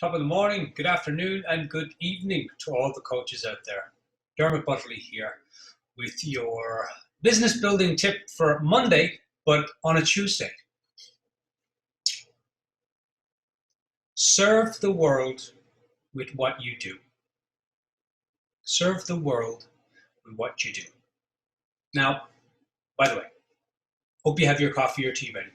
Top of the morning, good afternoon, and good evening to all the coaches out there. Dermot Butterly here with your business building tip for Monday, but on a Tuesday. Serve the world with what you do. Serve the world with what you do. Now, by the way, hope you have your coffee or tea ready.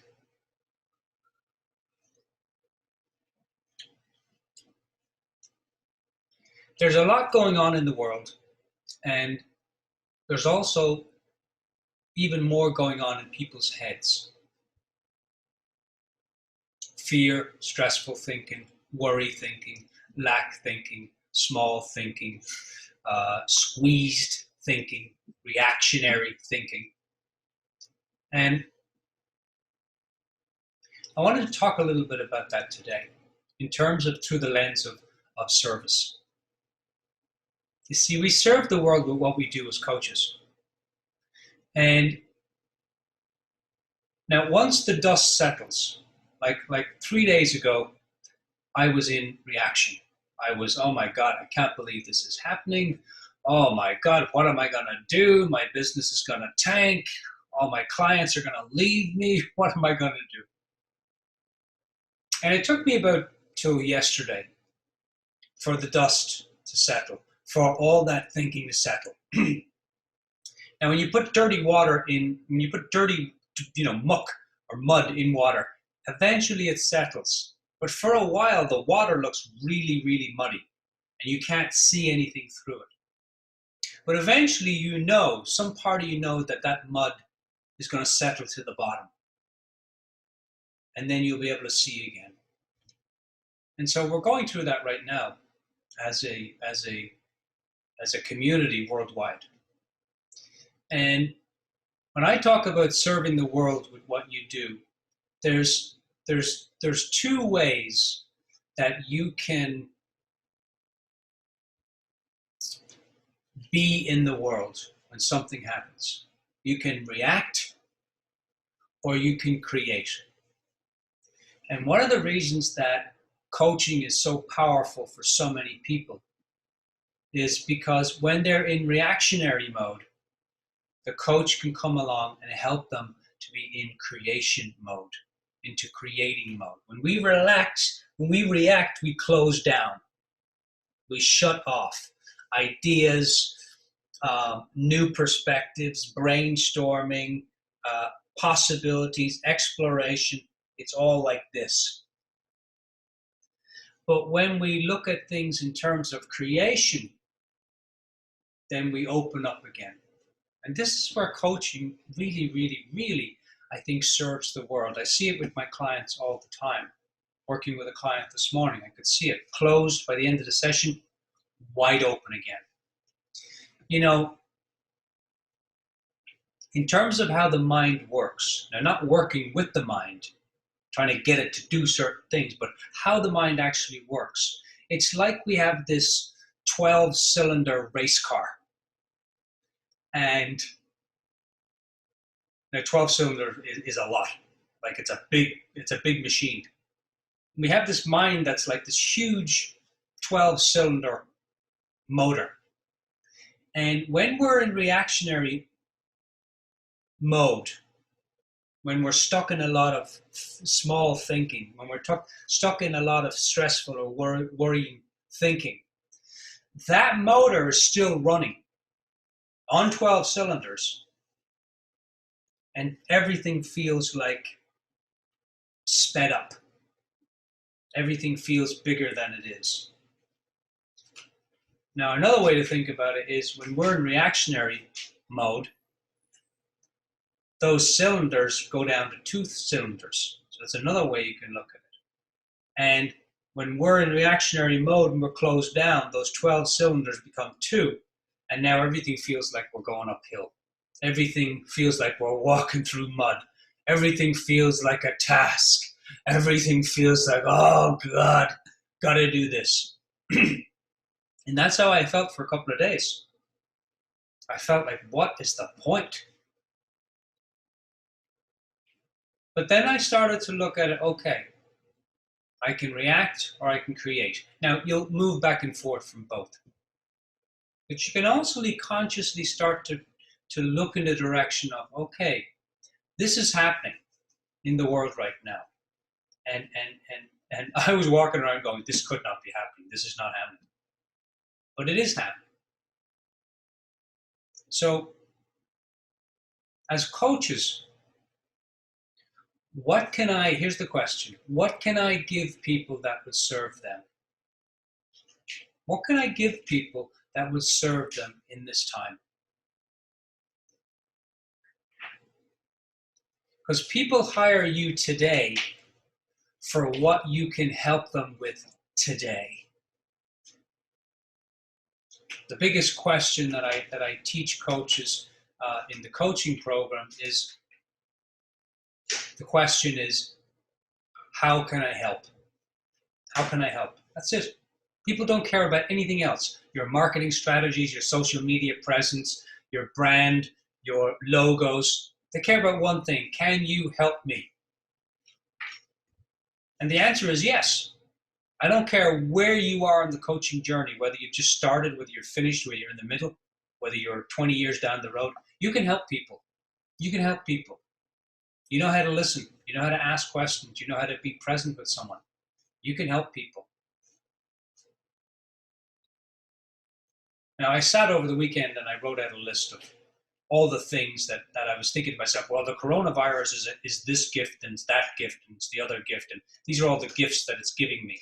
There's a lot going on in the world, and there's also even more going on in people's heads. Fear, stressful thinking, worry thinking, lack thinking, small thinking, squeezed thinking, reactionary thinking. And I wanted to talk a little bit about that today in terms of through the lens of service. You see, we serve the world with what we do as coaches. And now once the dust settles, like 3 days ago, I was in reaction. I was, oh my God, I can't believe this is happening. Oh my God, what am I going to do? My business is going to tank. All my clients are going to leave me. What am I going to do? And it took me about till yesterday for the dust to settle, for all that thinking to settle. Now, when you put dirty water in, when you put dirty, muck or mud in water, eventually it settles. But for a while, the water looks really, really muddy, and you can't see anything through it. But eventually, some part of that mud is going to settle to the bottom. And then you'll be able to see again. And so we're going through that right now as a community worldwide. And when I talk about serving the world with what you do, there's two ways that you can be in the world when something happens. You can react or you can create. And one of the reasons that coaching is so powerful for so many people is because when they're in reactionary mode, the coach can come along and help them to be in creation mode, into creating mode. When we relax, when we react, we close down. We shut off ideas, new perspectives, brainstorming, possibilities, exploration. It's all like this. But when we look at things in terms of creation, then we open up again. And this is where coaching really, really, really, I think, serves the world. I see it with my clients all the time. Working with a client this morning, I could see it closed by the end of the session, wide open again. In terms of how the mind works, now not working with the mind, trying to get it to do certain things, but how the mind actually works. It's like we have this 12-cylinder race car. And now 12-cylinder is a lot. Like it's a big machine. We have this mind that's like this huge 12-cylinder motor. And when we're in reactionary mode, when we're stuck in a lot of small thinking, when we're stuck in a lot of stressful or worrying thinking, that motor is still running on 12 cylinders, and everything feels like sped up. Everything feels bigger than it is. Now, another way to think about it is when we're in reactionary mode, those cylinders go down to 2 cylinders. So that's another way you can look at it. And when we're in reactionary mode and we're closed down, those 12 cylinders become 2. And now everything feels like we're going uphill. Everything feels like we're walking through mud. Everything feels like a task. Everything feels like, oh God, gotta do this. And that's how I felt for a couple of days. I felt like, what is the point? But then I started to look at it, okay, I can react or I can create. Now, you'll move back and forth from both. But you can also consciously start to look in the direction of, okay, this is happening in the world right now. And I was walking around going, this could not be happening. This is not happening. But it is happening. So, as coaches, here's the question, what can I give people that would serve them? What can I give people that would serve them in this time? Because people hire you today for what you can help them with today. The biggest question that I teach coaches in the coaching program is, the question is, how can I help? How can I help? That's it. People don't care about anything else. Your marketing strategies, your social media presence, your brand, your logos. They care about one thing. Can you help me? And the answer is yes. I don't care where you are in the coaching journey, whether you've just started, whether you're finished, whether you're in the middle, whether you're 20 years down the road. You can help people. You can help people. You know how to listen. You know how to ask questions. You know how to be present with someone. You can help people. Now, I sat over the weekend and I wrote out a list of all the things that I was thinking to myself, well, the coronavirus is this gift and it's that gift and it's the other gift. And these are all the gifts that it's giving me.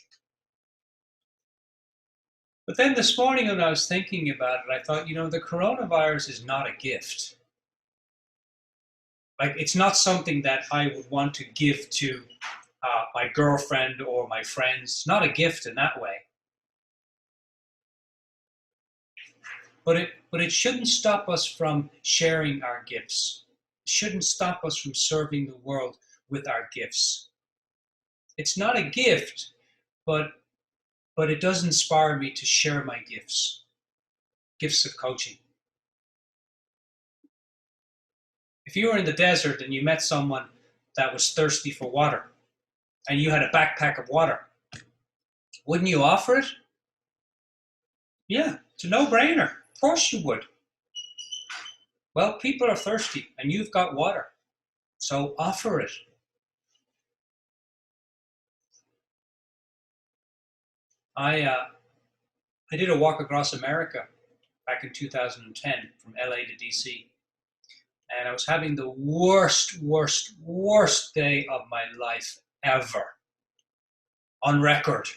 But then this morning when I was thinking about it, I thought, the coronavirus is not a gift. Like, it's not something that I would want to give to my girlfriend or my friends. It's not a gift in that way. But it shouldn't stop us from sharing our gifts. It shouldn't stop us from serving the world with our gifts. It's not a gift, but it does inspire me to share my gifts of coaching. If you were in the desert and you met someone that was thirsty for water and you had a backpack of water, wouldn't you offer it? Yeah, it's a no-brainer. Of course you would. Well, people are thirsty and you've got water, so offer it. I did a walk across America back in 2010 from LA to DC. And I was having the worst day of my life ever, on record.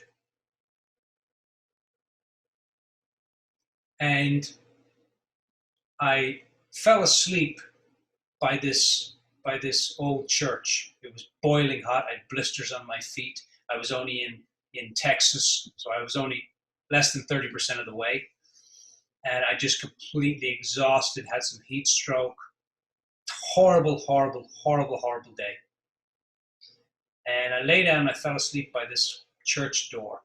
And I fell asleep by this old church. It was boiling hot. I had blisters on my feet. I was only in Texas, so I was only less than 30% of the way. And I just completely exhausted, had some heat stroke. Horrible day. And I lay down, I fell asleep by this church door.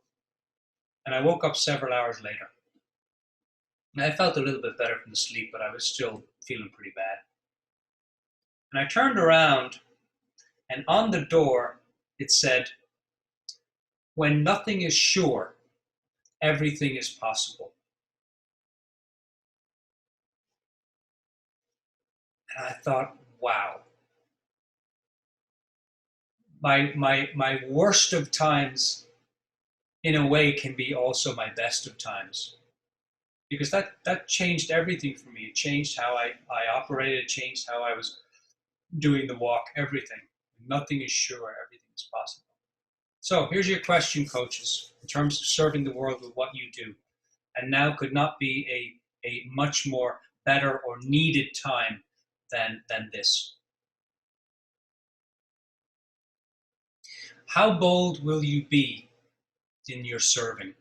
And I woke up several hours later. And I felt a little bit better from the sleep, but I was still feeling pretty bad. And I turned around, and on the door, it said, "When nothing is sure, everything is possible." And I thought, wow. My worst of times, in a way, can be also my best of times. Because that changed everything for me. It changed how I operated, it changed how I was doing the walk, everything. Nothing is sure, everything is possible. So here's your question, coaches, in terms of serving the world with what you do. And now could not be a much more better or needed time than this. How bold will you be in your serving?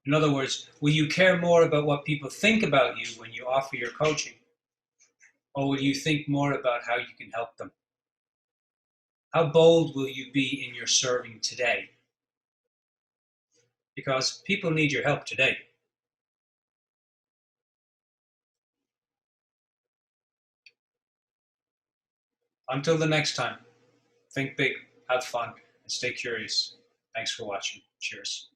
In other words, will you care more about what people think about you when you offer your coaching? Or will you think more about how you can help them? How bold will you be in your serving today? Because people need your help today. Until the next time, Think big, have fun, and stay curious. Thanks for watching. Cheers.